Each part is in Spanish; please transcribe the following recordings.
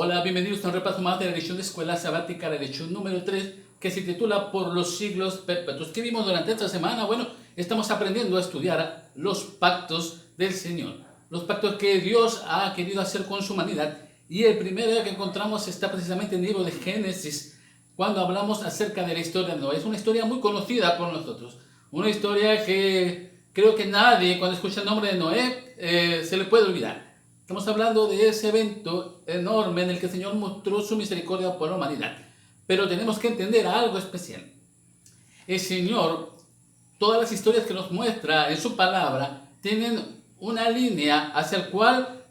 Hola, bienvenidos a un repaso más de la edición de Escuela Sabática, la edición número 3, que se titula Por los siglos perpetuos. ¿Qué vimos durante esta semana? Bueno, estamos aprendiendo a estudiar los pactos del Señor, los pactos que Dios ha querido hacer con su humanidad. Y el primero que encontramos está precisamente en el libro de Génesis, cuando hablamos acerca de la historia de Noé. Es una historia muy conocida por nosotros, una historia que creo que nadie, cuando escucha el nombre de Noé, se le puede olvidar. Estamos hablando de ese evento enorme en el que el Señor mostró su misericordia por la humanidad. Pero tenemos que entender algo especial. El Señor, todas las historias que nos muestra en su palabra, tienen una línea hacia la cual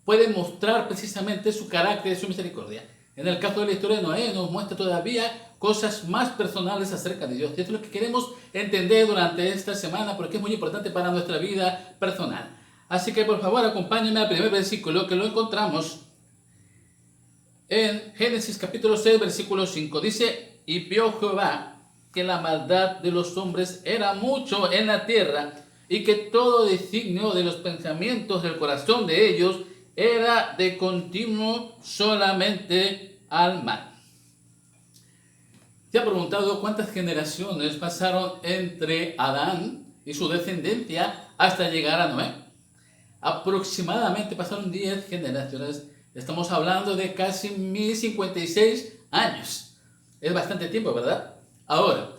puede mostrar precisamente su carácter y su misericordia. En el caso de la historia de Noé nos muestra todavía cosas más personales acerca de Dios. Y esto es lo que queremos entender durante esta semana porque es muy importante para nuestra vida personal. Así que por favor acompáñenme al primer versículo que lo encontramos en Génesis capítulo 6 versículo 5. Dice: y vio Jehová que la maldad de los hombres era mucho en la tierra y que todo designio de los pensamientos del corazón de ellos era de continuo solamente al mal. ¿Se ha preguntado cuántas generaciones pasaron entre Adán y su descendencia hasta llegar a Noé? Aproximadamente pasaron 10 generaciones. Estamos hablando de casi 1056 años. Es bastante tiempo, ¿verdad? Ahora,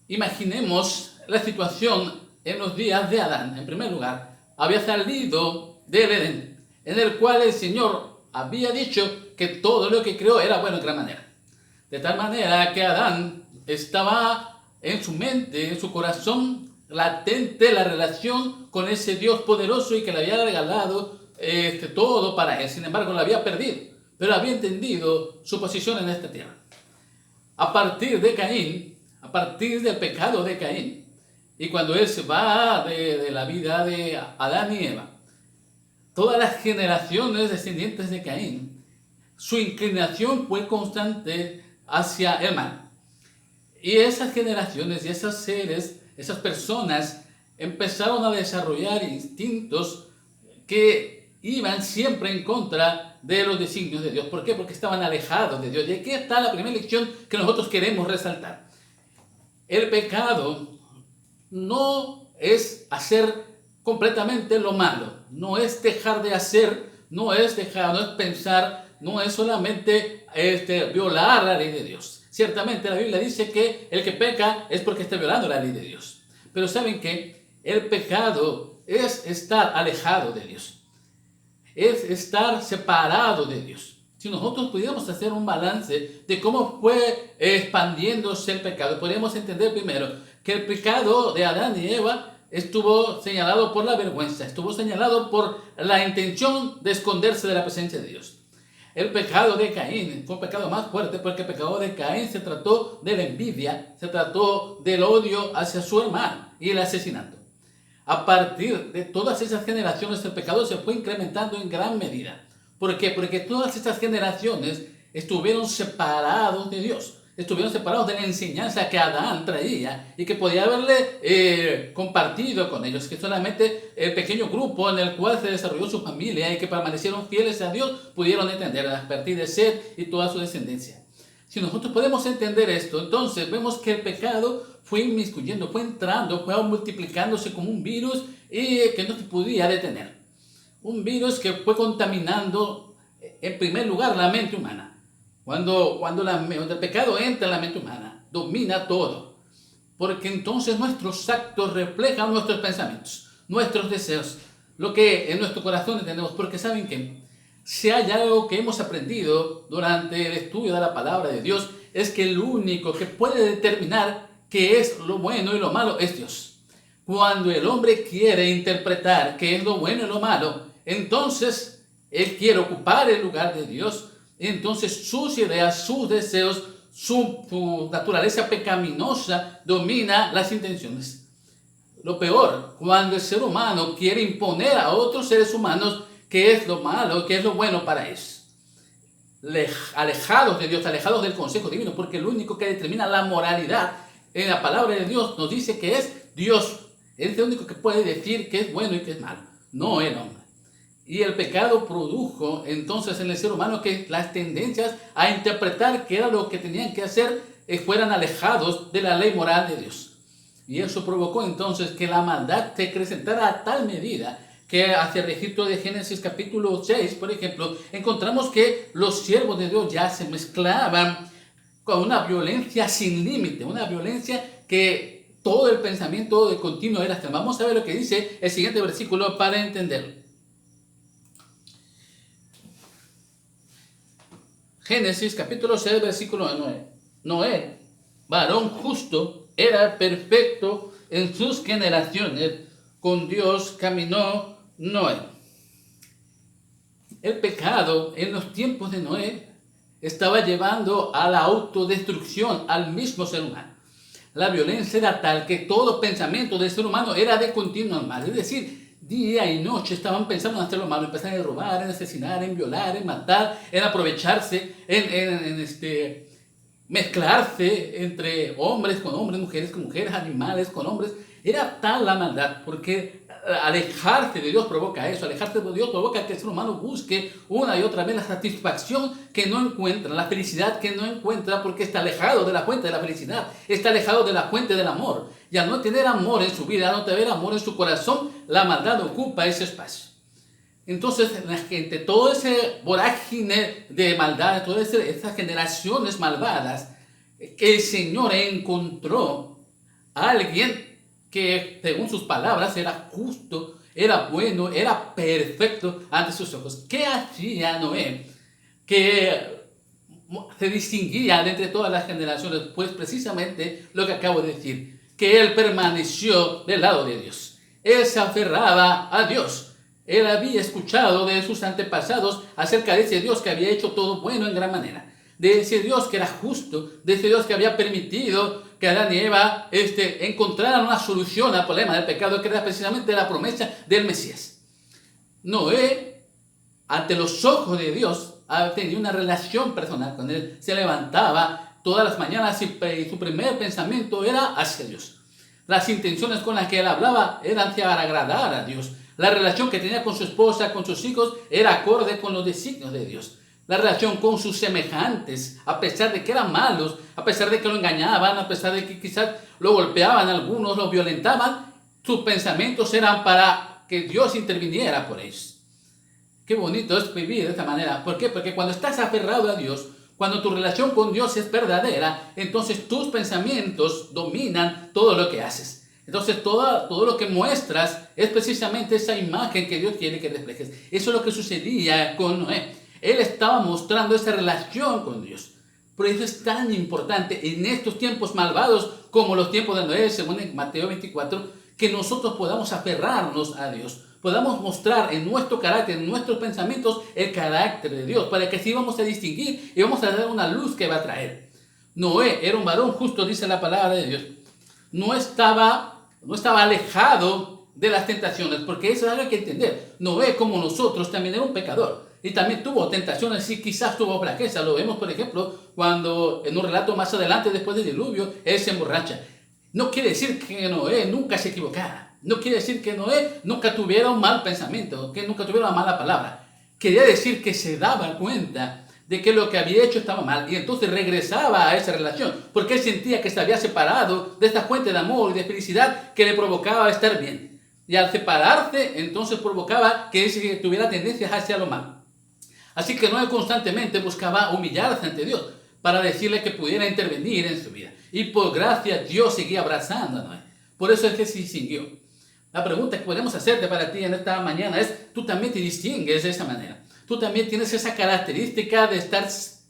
imaginemos la situación en los días de Adán. En primer lugar, había salido del Edén, en el cual el Señor había dicho que todo lo que creó era bueno en gran manera. De tal manera que Adán estaba en su mente, en su corazón, latente la relación con ese Dios poderoso y que le había regalado todo para él. Sin embargo, lo había perdido, pero había entendido su posición en esta tierra. A partir de Caín, a partir del pecado de Caín, y cuando él se va de la vida de Adán y Eva, todas las generaciones descendientes de Caín, su inclinación fue constante hacia el mal. Y esas generaciones y esos seres, esas personas, empezaron a desarrollar instintos que iban siempre en contra de los designios de Dios. ¿Por qué? Porque estaban alejados de Dios. Y aquí está la primera lección que nosotros queremos resaltar. El pecado no es hacer completamente lo malo, no es dejar de hacer, no es pensar, no es solamente violar la ley de Dios. Ciertamente la Biblia dice que el que peca es porque está violando la ley de Dios. Pero ¿saben qué? El pecado es estar alejado de Dios. Es estar separado de Dios. Si nosotros pudiéramos hacer un balance de cómo fue expandiéndose el pecado, podríamos entender primero que el pecado de Adán y Eva estuvo señalado por la vergüenza, estuvo señalado por la intención de esconderse de la presencia de Dios. El pecado de Caín fue un pecado más fuerte porque el pecado de Caín se trató de la envidia, se trató del odio hacia su hermano y el asesinato. A partir de todas esas generaciones el pecado se fue incrementando en gran medida. ¿Por qué? Porque todas estas generaciones estuvieron separados de Dios, estuvieron separados de la enseñanza que Adán traía y que podía haberle compartido con ellos, que solamente el pequeño grupo en el cual se desarrolló su familia y que permanecieron fieles a Dios pudieron entender a partir de Set y toda su descendencia. Si nosotros podemos entender esto, entonces vemos que el pecado fue inmiscuyendo, fue entrando, fue multiplicándose como un virus que no se podía detener. Un virus que fue contaminando en primer lugar la mente humana. Cuando el pecado entra en la mente humana, domina todo. Porque entonces nuestros actos reflejan nuestros pensamientos, nuestros deseos, lo que en nuestro corazón entendemos. Porque saben que si hay algo que hemos aprendido durante el estudio de la palabra de Dios, es que el único que puede determinar qué es lo bueno y lo malo es Dios. Cuando el hombre quiere interpretar qué es lo bueno y lo malo, entonces él quiere ocupar el lugar de Dios. Entonces sus ideas, sus deseos, su naturaleza pecaminosa domina las intenciones. Lo peor, cuando el ser humano quiere imponer a otros seres humanos qué es lo malo, qué es lo bueno para ellos. Alejados de Dios, alejados del consejo divino, porque el único que determina la moralidad en la palabra de Dios nos dice que es Dios. Él es el único que puede decir qué es bueno y qué es malo, no el hombre. Y el pecado produjo entonces en el ser humano que las tendencias a interpretar qué era lo que tenían que hacer fueran alejados de la ley moral de Dios. Y eso provocó entonces que la maldad se acrecentara a tal medida que hacia el registro de Génesis capítulo 6, por ejemplo, encontramos que los siervos de Dios ya se mezclaban con una violencia sin límite, una violencia que todo el pensamiento de continuo era hasta. Vamos a ver lo que dice el siguiente versículo para entenderlo. Génesis capítulo 6, versículo 9. Noé, varón justo, era perfecto en sus generaciones. Con Dios caminó Noé. El pecado en los tiempos de Noé estaba llevando a la autodestrucción al mismo ser humano. La violencia era tal que todo pensamiento del ser humano era de continuo al mal. Es decir, día y noche estaban pensando en hacer lo malo, empezaron a robar, en asesinar, en violar, en matar, en aprovecharse, en mezclarse entre hombres con hombres, mujeres con mujeres, animales con hombres. Era tal la maldad, porque alejarse de Dios provoca eso. Alejarse de Dios provoca que el ser humano busque una y otra vez la satisfacción que no encuentra, la felicidad que no encuentra, porque está alejado de la fuente de la felicidad, está alejado de la fuente del amor. Y al no tener amor en su vida, al no tener amor en su corazón, la maldad ocupa ese espacio. Entonces, la gente, todo ese vorágine de maldad, todas esas generaciones malvadas, que el Señor encontró a alguien que, según sus palabras, era justo, era bueno, era perfecto ante sus ojos. ¿Qué hacía Noé? Que se distinguía de entre todas las generaciones, pues precisamente lo que acabo de decir, que él permaneció del lado de Dios. Él se aferraba a Dios. Él había escuchado de sus antepasados acerca de ese Dios que había hecho todo bueno en gran manera, de ese Dios que era justo, de ese Dios que había permitido que Adán y Eva encontraran una solución al problema del pecado, que era precisamente la promesa del Mesías. Noé, ante los ojos de Dios, tenía una relación personal con él, se levantaba todas las mañanas y su primer pensamiento era hacia Dios. Las intenciones con las que él hablaba eran para agradar a Dios. La relación que tenía con su esposa, con sus hijos, era acorde con los designios de Dios. La relación con sus semejantes, a pesar de que eran malos, a pesar de que lo engañaban, a pesar de que quizás lo golpeaban algunos, lo violentaban, sus pensamientos eran para que Dios interviniera por ellos. Qué bonito es vivir de esta manera. ¿Por qué? Porque cuando estás aferrado a Dios, cuando tu relación con Dios es verdadera, entonces tus pensamientos dominan todo lo que haces. Entonces todo lo que muestras es precisamente esa imagen que Dios quiere que reflejes. Eso es lo que sucedía con Noé. Él estaba mostrando esa relación con Dios. Por eso es tan importante en estos tiempos malvados como los tiempos de Noé, según en Mateo 24, que nosotros podamos aferrarnos a Dios. Podamos mostrar en nuestro carácter, en nuestros pensamientos, el carácter de Dios, para que así vamos a distinguir y vamos a dar una luz que va a traer. Noé era un varón justo, dice la palabra de Dios. No estaba alejado de las tentaciones, porque eso es algo que hay que entender. Noé, como nosotros, también era un pecador y también tuvo tentaciones y quizás tuvo flaqueza. Lo vemos, por ejemplo, cuando en un relato más adelante, después del diluvio, él se emborracha. No quiere decir que Noé nunca se equivocara. No quiere decir que Noé nunca tuviera un mal pensamiento, que nunca tuviera una mala palabra. Quería decir que se daba cuenta de que lo que había hecho estaba mal y entonces regresaba a esa relación porque él sentía que se había separado de esta fuente de amor y de felicidad que le provocaba estar bien. Y al separarse, entonces provocaba que él tuviera tendencias hacia lo malo. Así que Noé constantemente buscaba humillarse ante Dios para decirle que pudiera intervenir en su vida. Y por gracia Dios seguía abrazando a Noé. Por eso es que se distinguió. La pregunta que podemos hacerte para ti en esta mañana es, ¿tú también te distingues de esa manera? Tú también tienes esa característica de estar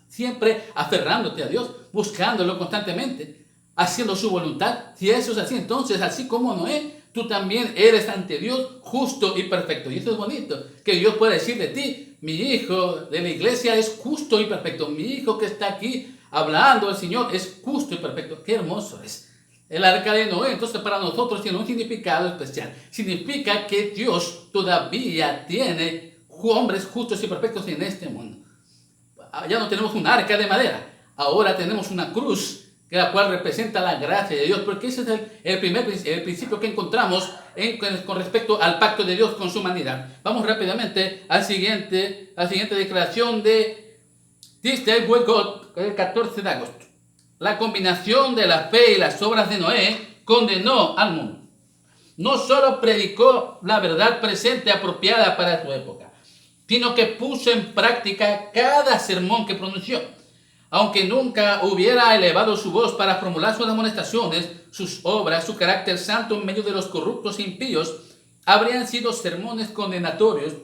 siempre aferrándote a Dios, buscándolo constantemente, haciendo su voluntad. Si eso es así, entonces, así como Noé, tú también eres ante Dios justo y perfecto. Y esto es bonito, que Dios pueda decir de ti, mi hijo de la iglesia es justo y perfecto. Mi hijo que está aquí hablando al Señor es justo y perfecto. Qué hermoso es. El arca de Noé, entonces, para nosotros tiene un significado especial. Significa que Dios todavía tiene hombres justos y perfectos en este mundo. Ya no tenemos un arca de madera, ahora tenemos una cruz que la cual representa la gracia de Dios, porque ese es el principio que encontramos con respecto al pacto de Dios con su humanidad. Vamos rápidamente a la siguiente declaración de This Day With God, el 14 de agosto. La combinación de la fe y las obras de Noé condenó al mundo. No solo predicó la verdad presente apropiada para su época, sino que puso en práctica cada sermón que pronunció. Aunque nunca hubiera elevado su voz para formular sus amonestaciones, sus obras, su carácter santo en medio de los corruptos e impíos, habrían sido sermones condenatorios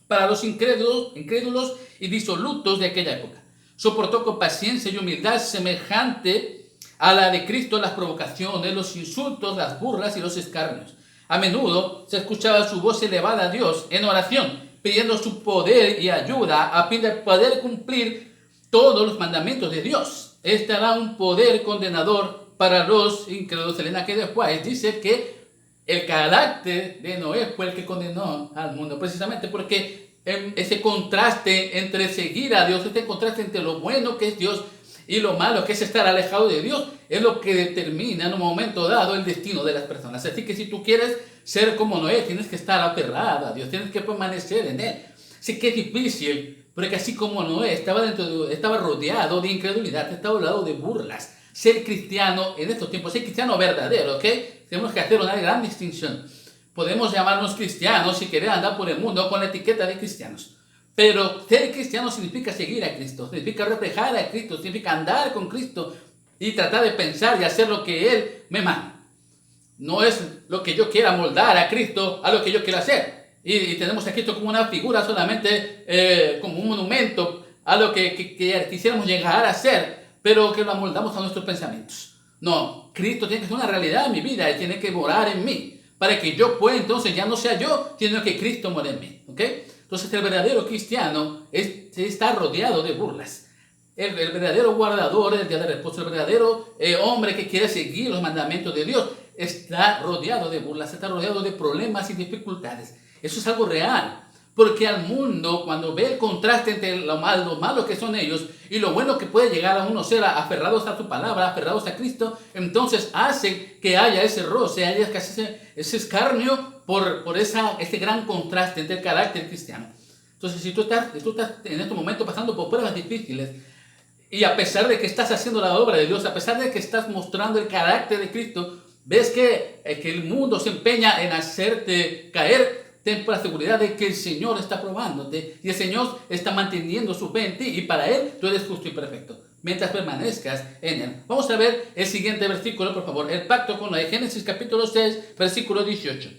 para los incrédulos y disolutos de aquella época. Soportó con paciencia y humildad semejante a la de Cristo las provocaciones, los insultos, las burlas y los escarnios. A menudo se escuchaba su voz elevada a Dios en oración, pidiendo su poder y ayuda a fin de poder cumplir todos los mandamientos de Dios. Este era un poder condenador para los incrédulos. Elena K. White dice que el carácter de Noé fue el que condenó al mundo, precisamente porque ese contraste entre seguir a Dios, este contraste entre lo bueno que es Dios y lo malo que es estar alejado de Dios, es lo que determina en un momento dado el destino de las personas. Así que si tú quieres ser como Noé, tienes que estar aferrado a Dios, tienes que permanecer en Él. Sí que es difícil, porque así como Noé estaba rodeado de incredulidad, estaba rodeado de burlas. Ser cristiano en estos tiempos, ser cristiano verdadero, ¿ok? Tenemos que hacer una gran distinción. Podemos llamarnos cristianos y querer andar por el mundo con la etiqueta de cristianos. Pero ser cristiano significa seguir a Cristo, significa reflejar a Cristo, significa andar con Cristo y tratar de pensar y hacer lo que Él me manda. No es lo que yo quiera moldar a Cristo a lo que yo quiero hacer. Y tenemos a Cristo como una figura solamente, como un monumento a lo que quisiéramos llegar a ser, pero que lo amoldamos a nuestros pensamientos. No, Cristo tiene que ser una realidad en mi vida, Él tiene que morar en mí, para que yo pueda entonces ya no sea yo, sino que Cristo more en mí. ¿Ok? Entonces el verdadero cristiano está rodeado de burlas. El verdadero guardador del día de reposo, el verdadero hombre que quiere seguir los mandamientos de Dios, está rodeado de burlas, está rodeado de problemas y dificultades. Eso es algo real. Porque al mundo, cuando ve el contraste entre lo malo que son ellos y lo bueno que puede llegar a uno ser aferrados a su palabra, aferrados a Cristo, entonces hace que haya ese roce, haya ese escarnio por ese gran contraste entre el carácter cristiano. Entonces, si tú estás en este momento pasando por pruebas difíciles, y a pesar de que estás haciendo la obra de Dios, a pesar de que estás mostrando el carácter de Cristo, ves que el mundo se empeña en hacerte caer, ten por la seguridad de que el Señor está probándote y el Señor está manteniendo su fe en ti y para Él tú eres justo y perfecto mientras permanezcas en Él. Vamos a ver el siguiente versículo, por favor. El pacto con Noé, Génesis capítulo 6, versículo 18.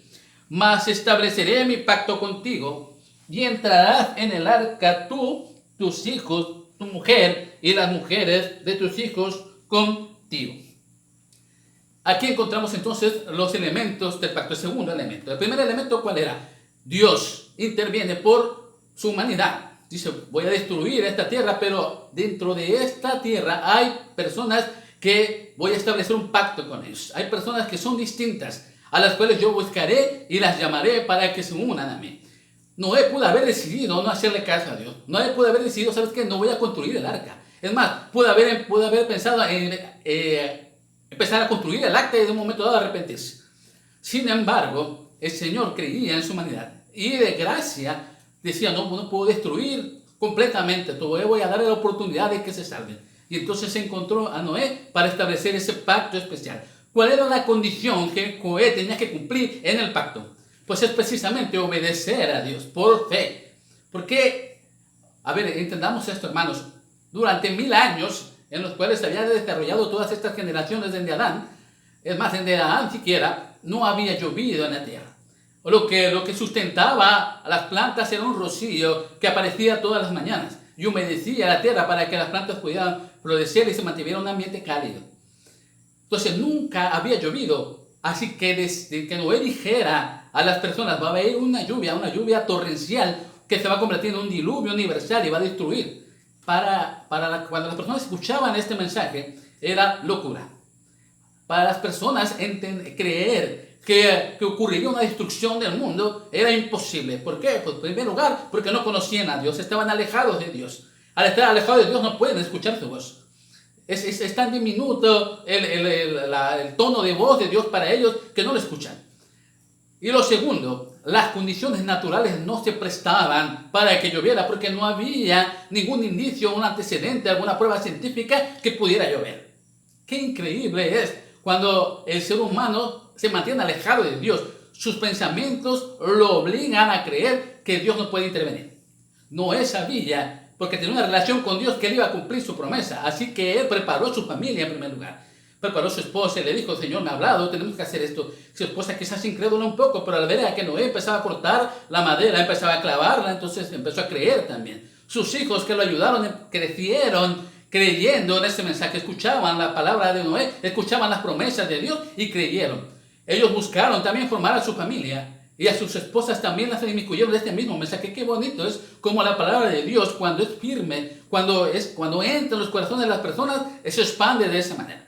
Mas estableceré mi pacto contigo y entrarás en el arca tú, tus hijos, tu mujer y las mujeres de tus hijos contigo. Aquí encontramos entonces los elementos del pacto. El segundo elemento. El primer elemento, ¿cuál era? Dios interviene por su humanidad. Dice, voy a destruir esta tierra, pero dentro de esta tierra hay personas que voy a establecer un pacto con ellos. Hay personas que son distintas, a las cuales yo buscaré y las llamaré para que se unan a mí. Noé pudo haber decidido no hacerle caso a Dios. Noé pudo haber decidido, ¿sabes qué? No voy a construir el arca. Es más, pudo haber pensado en empezar a construir el arca y de un momento dado arrepentirse. Sin embargo, el Señor creía en su humanidad y de gracia decía, no puedo destruir completamente, todavía voy a darle la oportunidad de que se salven. Y entonces se encontró a Noé para establecer ese pacto especial. ¿Cuál era la condición que Noé tenía que cumplir en el pacto? Pues es precisamente obedecer a Dios por fe. Porque, a ver, entendamos esto, hermanos, durante 1000 años en los cuales se había desarrollado todas estas generaciones desde Adán, es más, desde Adán siquiera, no había llovido en la tierra. Lo que sustentaba a las plantas era un rocío que aparecía todas las mañanas y humedecía la tierra para que las plantas pudieran florecer y se mantuviera un ambiente cálido. Entonces nunca había llovido, así que desde que Noé dijera a las personas, va a haber una lluvia torrencial que se va a convertir en un diluvio universal y va a destruir. Cuando las personas escuchaban este mensaje, era locura. Para las personas creer que ocurriría una destrucción del mundo era imposible. ¿Por qué? Pues en primer lugar, porque no conocían a Dios, estaban alejados de Dios. Al estar alejados de Dios no pueden escuchar su voz. Es tan diminuto el tono de voz de Dios para ellos que no lo escuchan. Y lo segundo, las condiciones naturales no se prestaban para que lloviera porque no había ningún indicio, un antecedente, alguna prueba científica que pudiera llover. Qué increíble es cuando el ser humano se mantiene alejado de Dios. Sus pensamientos lo obligan a creer que Dios no puede intervenir. Noé sabía, porque tenía una relación con Dios, que él iba a cumplir su promesa. Así que él preparó su familia en primer lugar. Preparó a su esposa y le dijo: Señor, me ha hablado, tenemos que hacer esto. Su esposa quizás incrédula un poco, pero al ver a que Noé empezaba a cortar la madera, empezaba a clavarla, entonces empezó a creer también. Sus hijos que lo ayudaron crecieron creyendo en este mensaje, escuchaban la palabra de Noé, escuchaban las promesas de Dios y creyeron. Ellos buscaron también formar a su familia y a sus esposas también las inmiscuyeron de este mismo mensaje. Qué bonito es como la palabra de Dios, cuando es firme, cuando entra en los corazones de las personas, se expande de esa manera.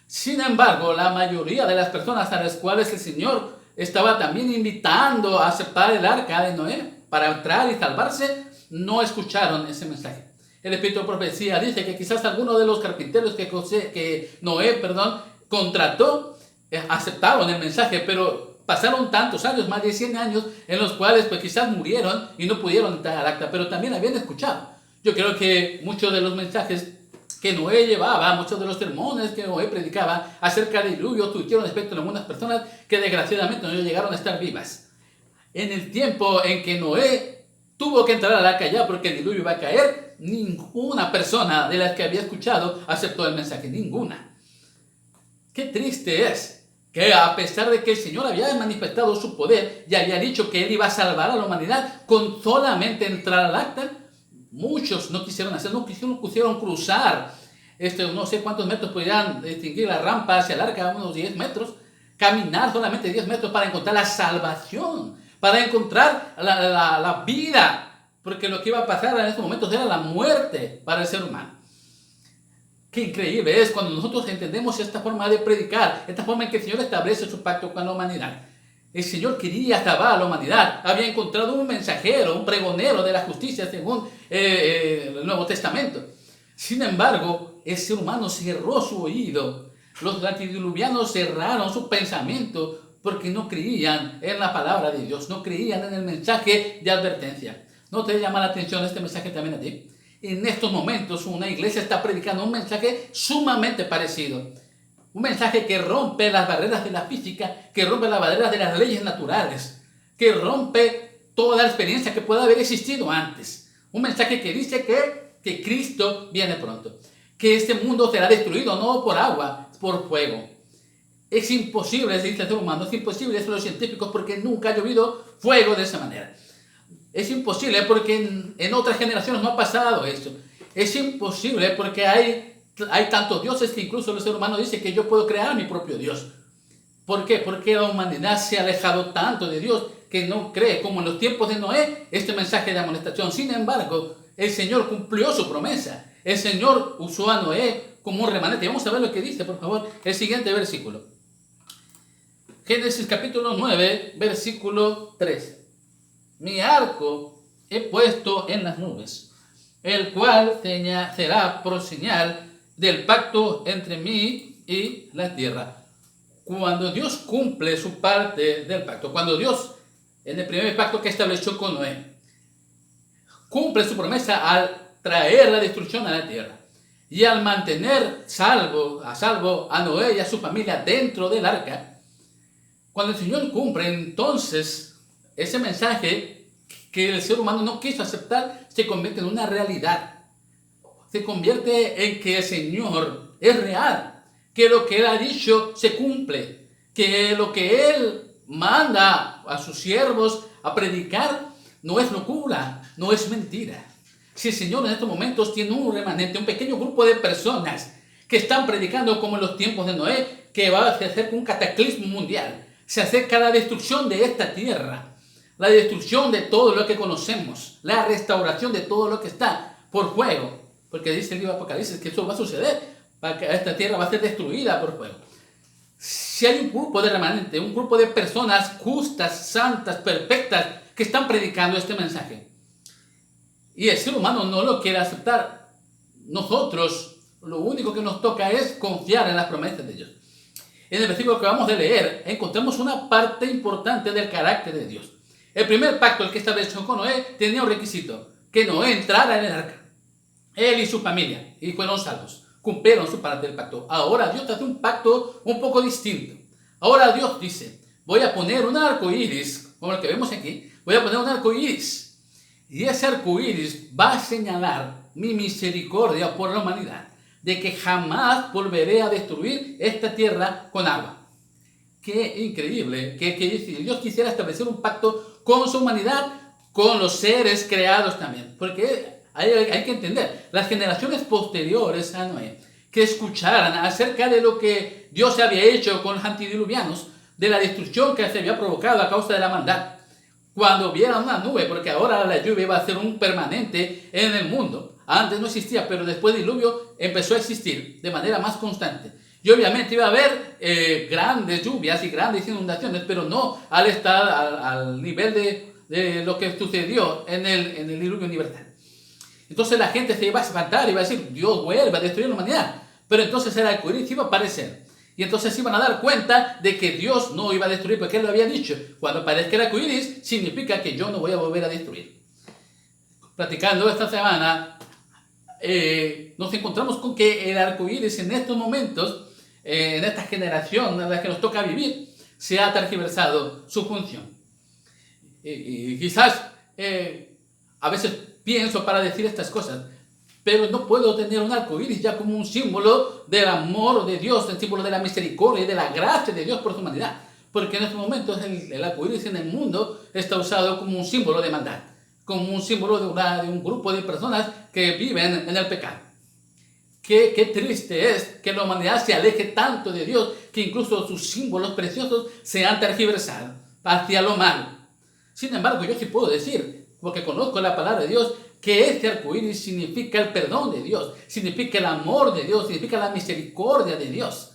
Sin embargo, la mayoría de las personas a las cuales el Señor estaba también invitando a aceptar el arca de Noé para entrar y salvarse, no escucharon ese mensaje. El Espíritu de Profecía dice que quizás algunos de los carpinteros que Noé contrató aceptaron el mensaje, pero pasaron tantos años, más de 100 años, en los cuales pues quizás murieron y no pudieron entrar al arca, pero también habían escuchado. Yo creo que muchos de los mensajes que Noé llevaba, muchos de los sermones que Noé predicaba acerca del diluvio, tuvieron efecto en algunas personas que desgraciadamente no llegaron a estar vivas. En el tiempo en que Noé tuvo que entrar al arca ya porque el diluvio iba a caer, ninguna persona de las que había escuchado aceptó el mensaje, ninguna. Qué triste es que a pesar de que el Señor había manifestado su poder y había dicho que Él iba a salvar a la humanidad con solamente entrar al arca, muchos no quisieron hacer, no quisieron cruzar, no sé cuántos metros podían distinguir la rampa hacia el arca, unos 10 metros, caminar solamente 10 metros para encontrar la salvación, para encontrar la vida, porque lo que iba a pasar en estos momentos era la muerte para el ser humano. Qué increíble es cuando nosotros entendemos esta forma de predicar, esta forma en que el Señor establece su pacto con la humanidad. El Señor quería salvar a la humanidad, había encontrado un mensajero, un pregonero de la justicia según el Nuevo Testamento. Sin embargo, el ser humano cerró su oído. Los antediluvianos cerraron su pensamiento porque no creían en la palabra de Dios, no creían en el mensaje de advertencia. ¿No te llama la atención este mensaje también a ti? En estos momentos una iglesia está predicando un mensaje sumamente parecido. Un mensaje que rompe las barreras de la física, que rompe las barreras de las leyes naturales, que rompe toda la experiencia que pueda haber existido antes. Un mensaje que dice que Cristo viene pronto, que este mundo será destruido no por agua, por fuego. Es imposible, dice el ser humano, es imposible, eso los científicos, porque nunca ha llovido fuego de esa manera. Es imposible porque en otras generaciones no ha pasado eso. Es imposible porque hay tantos dioses que incluso el ser humano dice que yo puedo crear mi propio Dios. ¿Por qué? Porque la humanidad se ha alejado tanto de Dios que no cree, como en los tiempos de Noé, este mensaje de amonestación. Sin embargo, el Señor cumplió su promesa. El Señor usó a Noé como un remanente. Vamos a ver lo que dice, por favor, el siguiente versículo. Génesis capítulo 9, versículo 3. Mi arco he puesto en las nubes, el cual será por señal del pacto entre mí y la tierra. Cuando Dios cumple su parte del pacto, cuando Dios, en el primer pacto que estableció con Noé, cumple su promesa al traer la destrucción a la tierra y al mantener a salvo a Noé y a su familia dentro del arca, cuando el Señor cumple, entonces ese mensaje que el ser humano no quiso aceptar se convierte en una realidad. Se convierte en que el Señor es real, que lo que Él ha dicho se cumple, que lo que Él manda a sus siervos a predicar no es locura, no es mentira. Si el Señor en estos momentos tiene un remanente, un pequeño grupo de personas que están predicando como en los tiempos de Noé, que va a hacer un cataclismo mundial, se acerca la destrucción de esta tierra, la destrucción de todo lo que conocemos, la restauración de todo lo que está por fuego, porque dice el libro de Apocalipsis que eso va a suceder, que esta tierra va a ser destruida por fuego. Si hay un grupo de remanente, un grupo de personas justas, santas, perfectas, que están predicando este mensaje, y el ser humano no lo quiere aceptar, nosotros Lo único que nos toca es confiar en las promesas de Dios. En el versículo que vamos a leer encontramos una parte importante del carácter de Dios. El primer pacto, el que estableció con Noé, tenía un requisito: que Noé entrara en el arca. Él y su familia, y fueron salvos. Cumplieron su parte del pacto. Ahora Dios hace un pacto un poco distinto. Ahora Dios dice: voy a poner un arco iris, como el que vemos aquí. Voy a poner un arco iris. Y ese arco iris va a señalar mi misericordia por la humanidad, de que jamás volveré a destruir esta tierra con agua. Qué increíble que Dios quisiera establecer un pacto con su humanidad, con los seres creados también. Porque hay que entender, las generaciones posteriores a Noé, que escucharan acerca de lo que Dios había hecho con los antediluvianos, de la destrucción que se había provocado a causa de la maldad, cuando vieran una nube, porque ahora la lluvia va a ser un permanente en el mundo. Antes no existía, pero después del diluvio empezó a existir de manera más constante. Y obviamente iba a haber grandes lluvias y grandes inundaciones, pero no al nivel de lo que sucedió en el diluvio universal. Entonces la gente se iba a espantar y iba a decir: Dios vuelve a destruir la humanidad. Pero entonces el arco iris iba a aparecer. Y entonces se iban a dar cuenta de que Dios no iba a destruir, porque Él lo había dicho: cuando aparezca el arco iris, significa que yo no voy a volver a destruir. Platicando esta semana, nos encontramos con que el arco iris en estos momentos, en esta generación en la que nos toca vivir, se ha tergiversado su función. Y quizás a veces pienso para decir estas cosas, pero no puedo tener un arco iris ya como un símbolo del amor de Dios, el símbolo de la misericordia y de la gracia de Dios por su humanidad. Porque en estos momentos el arco iris en el mundo está usado como un símbolo de maldad, como un símbolo de un grupo de personas que viven en el pecado. Qué triste es que la humanidad se aleje tanto de Dios que incluso sus símbolos preciosos se han tergiversado hacia lo malo. Sin embargo, yo sí puedo decir, porque conozco la palabra de Dios, que este arco iris significa el perdón de Dios, significa el amor de Dios, significa la misericordia de Dios.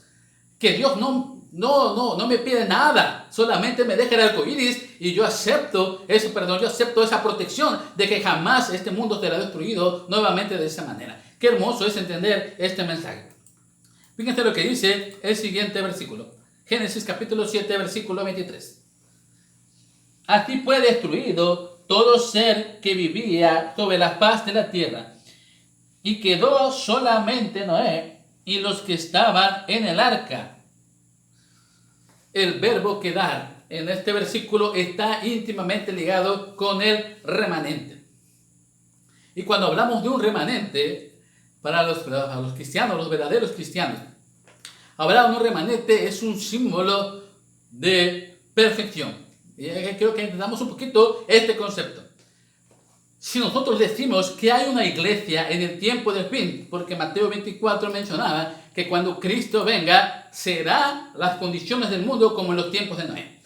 Que Dios no me pide nada, solamente me deja el arco iris y yo acepto ese perdón, yo acepto esa protección de que jamás este mundo será destruido nuevamente de esa manera. Qué hermoso es entender este mensaje. Fíjense lo que dice el siguiente versículo. Génesis capítulo 7, versículo 23. Así fue destruido todo ser que vivía sobre la faz de la tierra, y quedó solamente Noé y los que estaban en el arca. El verbo quedar en este versículo está íntimamente ligado con el remanente. Y cuando hablamos de un remanente, para los cristianos, los verdaderos cristianos, hablar de un remanente es un símbolo de perfección. Y creo que entendamos un poquito este concepto. Si nosotros decimos que hay una iglesia en el tiempo del fin, porque Mateo 24 mencionaba que cuando Cristo venga, será las condiciones del mundo como en los tiempos de Noé.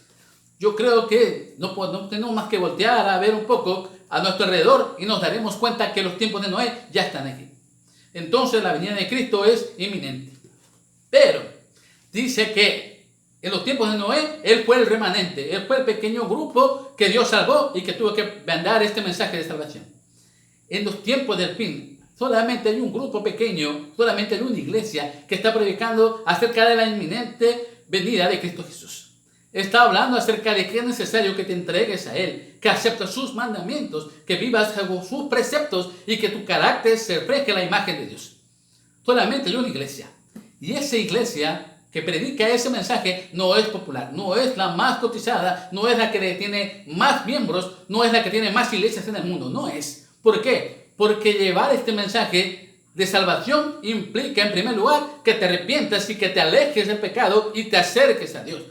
Yo creo que no tenemos más que voltear a ver un poco a nuestro alrededor y nos daremos cuenta que los tiempos de Noé ya están aquí. Entonces la venida de Cristo es inminente. Pero dice que en los tiempos de Noé, él fue el remanente, él fue el pequeño grupo que Dios salvó y que tuvo que mandar este mensaje de salvación. En los tiempos del fin, solamente hay un grupo pequeño, solamente hay una iglesia que está predicando acerca de la inminente venida de Cristo Jesús. Está hablando acerca de que es necesario que te entregues a Él, que aceptes sus mandamientos, que vivas bajo sus preceptos y que tu carácter se refleje la imagen de Dios. Solamente hay una iglesia. Y esa iglesia que predica ese mensaje no es popular, no es la más cotizada, no es la que tiene más miembros, no es la que tiene más iglesias en el mundo, no es. ¿Por qué? Porque llevar este mensaje de salvación implica en primer lugar que te arrepientas y que te alejes del pecado y te acerques a Dios.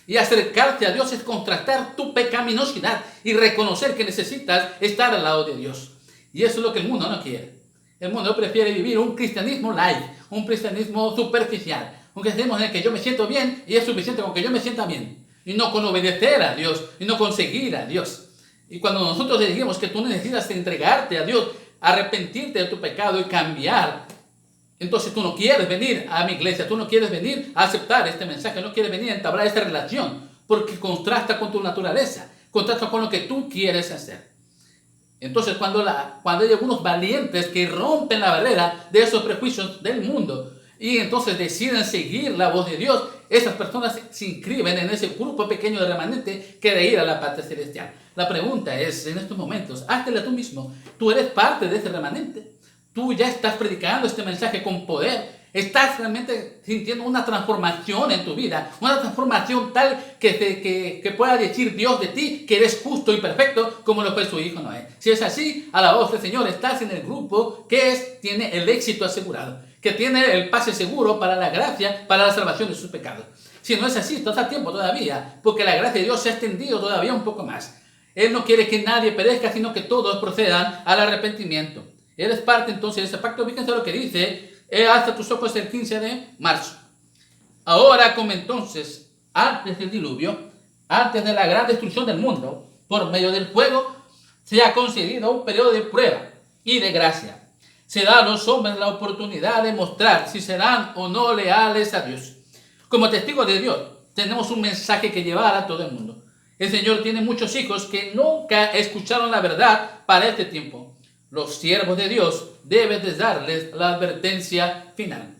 Y acercarte a Dios es contrastar tu pecaminosidad y reconocer que necesitas estar al lado de Dios. Y eso es lo que el mundo no quiere. El mundo prefiere vivir un cristianismo light, un cristianismo superficial, un cristianismo en el que yo me siento bien y es suficiente con que yo me sienta bien. Y no con obedecer a Dios, y no con seguir a Dios. Y cuando nosotros le digamos que tú necesitas entregarte a Dios, arrepentirte de tu pecado y cambiar, entonces tú no quieres venir a mi iglesia, tú no quieres venir a aceptar este mensaje, no quieres venir a entablar esta relación, porque contrasta con tu naturaleza, contrasta con lo que tú quieres hacer. Entonces, cuando hay algunos valientes que rompen la barrera de esos prejuicios del mundo y entonces deciden seguir la voz de Dios, esas personas se inscriben en ese grupo pequeño de remanente que de ir a la patria celestial. La pregunta es, en estos momentos, háztela tú mismo. ¿Tú eres parte de ese remanente? ¿Tú ya estás predicando este mensaje con poder? ¿Estás realmente sintiendo una transformación en tu vida? Una transformación tal que pueda decir Dios de ti que eres justo y perfecto como lo fue su hijo Noé. Si es así, a la voz del Señor, estás en el grupo que tiene el éxito asegurado, que tiene el pase seguro para la gracia, para la salvación de sus pecados. Si no es así, estás a tiempo todavía, porque la gracia de Dios se ha extendido todavía un poco más. Él no quiere que nadie perezca, sino que todos procedan al arrepentimiento. Él es parte entonces de ese pacto. Fíjense lo que dice: alza tus ojos el 15 de marzo. Ahora como entonces, antes del diluvio, antes de la gran destrucción del mundo, por medio del fuego, se ha concedido un periodo de prueba y de gracia. Se da a los hombres la oportunidad de mostrar si serán o no leales a Dios. Como testigos de Dios, tenemos un mensaje que llevar a todo el mundo. El Señor tiene muchos hijos que nunca escucharon la verdad para este tiempo. Los siervos de Dios deben de darles la advertencia final.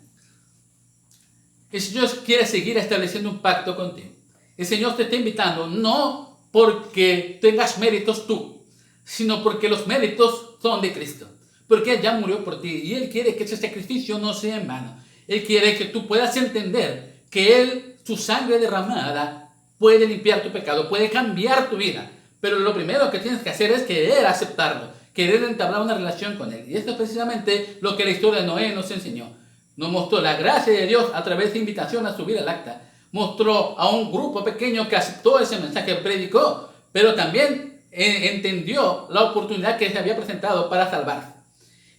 El Señor quiere seguir estableciendo un pacto contigo. El Señor te está invitando no porque tengas méritos tú, sino porque los méritos son de Cristo. Porque Él ya murió por ti y Él quiere que ese sacrificio no sea en vano. Él quiere que tú puedas entender que su sangre derramada puede limpiar tu pecado, puede cambiar tu vida. Pero lo primero que tienes que hacer es querer aceptarlo, querer entablar una relación con Él. Y esto es precisamente lo que la historia de Noé nos enseñó. Nos mostró la gracia de Dios a través de invitación a subir al arca. Mostró a un grupo pequeño que aceptó ese mensaje, predicó, pero también entendió la oportunidad que se había presentado para salvarse.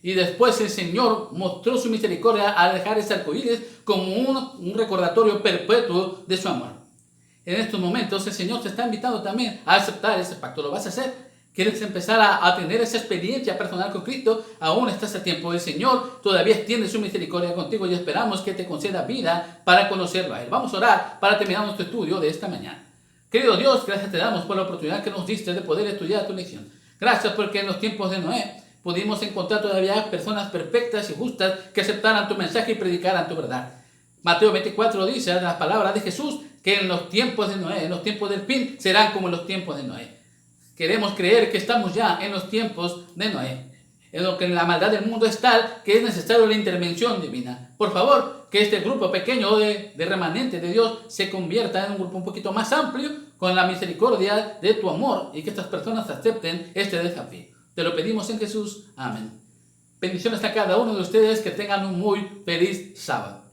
Y después el Señor mostró su misericordia al dejar ese arcoíris como un recordatorio perpetuo de su amor. En estos momentos el Señor te está invitando también a aceptar ese pacto. ¿Lo vas a hacer? ¿Quieres empezar a tener esa experiencia personal con Cristo? Aún estás a tiempo. El Señor todavía tiene su misericordia contigo y esperamos que te conceda vida para conocerlo a Él. Vamos a orar para terminar nuestro estudio de esta mañana. Querido Dios, gracias te damos por la oportunidad que nos diste de poder estudiar tu lección. Gracias porque en los tiempos de Noé pudimos encontrar todavía personas perfectas y justas que aceptaran tu mensaje y predicaran tu verdad. Mateo 24 dice en las palabras de Jesús que en los tiempos de Noé, en los tiempos del fin, serán como en los tiempos de Noé. Queremos creer que estamos ya en los tiempos de Noé, en lo que la maldad del mundo es tal que es necesaria la intervención divina. Por favor, que este grupo pequeño de remanentes de Dios se convierta en un grupo un poquito más amplio con la misericordia de tu amor y que estas personas acepten este desafío. Te lo pedimos en Jesús. Amén. Bendiciones a cada uno de ustedes. Que tengan un muy feliz sábado.